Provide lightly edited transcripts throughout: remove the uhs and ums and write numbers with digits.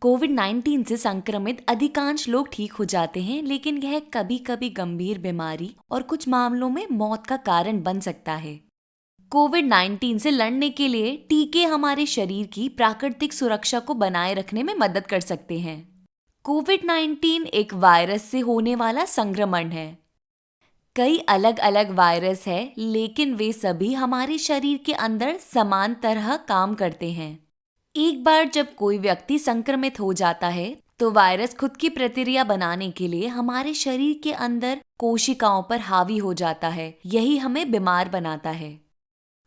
कोविड-19 से संक्रमित अधिकांश लोग ठीक हो जाते हैं, लेकिन यह कभी-कभी गंभीर बीमारी और कुछ मामलों में मौत का कारण बन सकता है। कोविड-19 से लड़ने के लिए टीके हमारे शरीर की प्राकृतिक सुरक्षा को बनाए रखने में मदद कर सकते हैं। कोविड-19 एक वायरस से होने वाला संक्रमण है। कई अलग-अलग वायरस हैं, लेकिन वे सभी हमारे शरीर के अंदर समान तरह काम करते हैं। एक बार जब कोई व्यक्ति संक्रमित हो जाता है, तो वायरस खुद की प्रतिक्रिया बनाने के लिए हमारे शरीर के अंदर कोशिकाओं पर हावी हो जाता है। यही हमें बीमार बनाता है।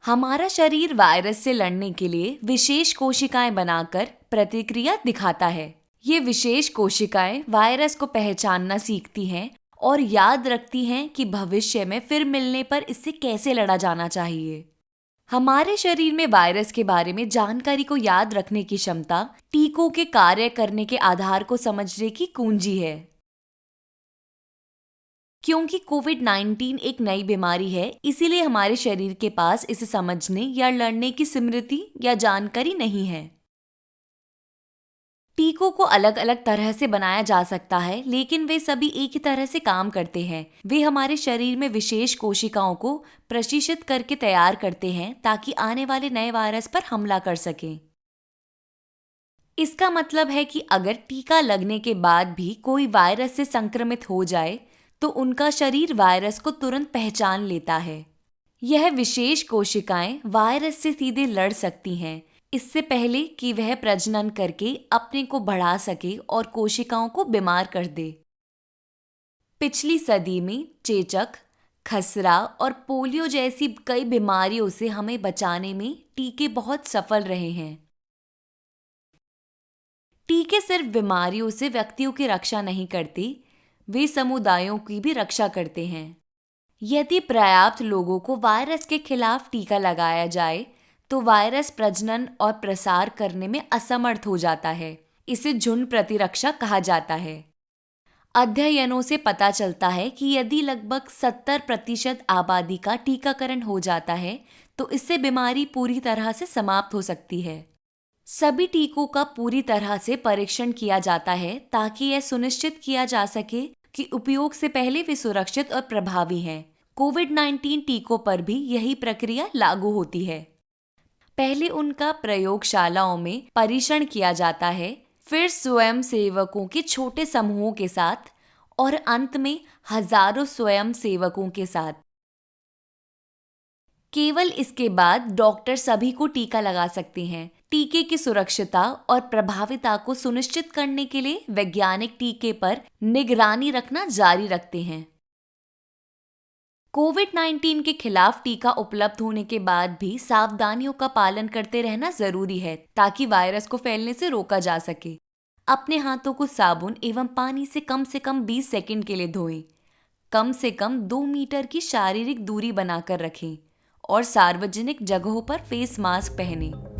हमारा शरीर वायरस से लड़ने के लिए विशेष कोशिकाएं बनाकर प्रतिक्रिया दिखाता है। ये विशेष कोशिकाएं वायरस को पहचानना सीखती हैं और याद रखती हैं कि भविष्य में फिर मिलने पर इससे कैसे लड़ा जाना चाहिए। हमारे शरीर में वायरस के बारे में जानकारी को याद रखने की क्षमता टीकों के कार्य करने के आधार को समझने की कुंजी है। क्योंकि कोविड-19 एक नई बीमारी है, इसीलिए हमारे शरीर के पास इसे समझने या लड़ने की स्मृति या जानकारी नहीं है। टीकों को अलग अलग तरह से बनाया जा सकता है, लेकिन वे सभी एक ही तरह से काम करते हैं। वे हमारे शरीर में विशेष कोशिकाओं को प्रशिक्षित करके तैयार करते हैं ताकि आने वाले नए वायरस पर हमला कर सकें। इसका मतलब है कि अगर टीका लगने के बाद भी कोई वायरस से संक्रमित हो जाए, तो उनका शरीर वायरस को तुरंत पहचान लेता है। यह विशेष कोशिकाएं वायरस से सीधे लड़ सकती हैं, इससे पहले कि वह प्रजनन करके अपने को बढ़ा सके और कोशिकाओं को बीमार कर दे। पिछली सदी में चेचक, खसरा और पोलियो जैसी कई बीमारियों से हमें बचाने में टीके बहुत सफल रहे हैं। टीके सिर्फ बीमारियों से व्यक्तियों की रक्षा नहीं करते, वे समुदायों की भी रक्षा करते हैं। यदि पर्याप्त लोगों को वायरस के खिलाफ टीका लगाया जाए, तो वायरस प्रजनन और प्रसार करने में असमर्थ हो जाता है। इसे झुंड प्रतिरक्षा कहा जाता है। अध्ययनों से पता चलता है कि यदि लगभग 70% आबादी का टीकाकरण हो जाता है, तो इससे बीमारी पूरी तरह से समाप्त हो सकती है। सभी टीकों का पूरी तरह से परीक्षण किया जाता है ताकि यह सुनिश्चित किया जा सके कि उपयोग से पहले वे सुरक्षित और प्रभावी हैं। कोविड-19 टीकों पर भी यही प्रक्रिया लागू होती है। पहले उनका प्रयोगशालाओं में परीक्षण किया जाता है, फिर स्वयंसेवकों के छोटे समूहों के साथ और अंत में हजारों स्वयंसेवकों के साथ। केवल इसके बाद डॉक्टर सभी को टीका लगा सकते हैं। टीके की सुरक्षितता और प्रभाविता को सुनिश्चित करने के लिए वैज्ञानिक टीके पर निगरानी रखना जारी रखते हैं। कोविड-19 के खिलाफ टीका उपलब्ध होने के बाद भी सावधानियों का पालन करते रहना जरूरी है ताकि वायरस को फैलने से रोका जा सके। अपने हाथों को साबुन एवं पानी से कम 20 सेकंड के लिए धोएं। कम से कम 2 मीटर की शारीरिक दूरी बनाकर रखें और सार्वजनिक जगहों पर फेस मास्क पहनें।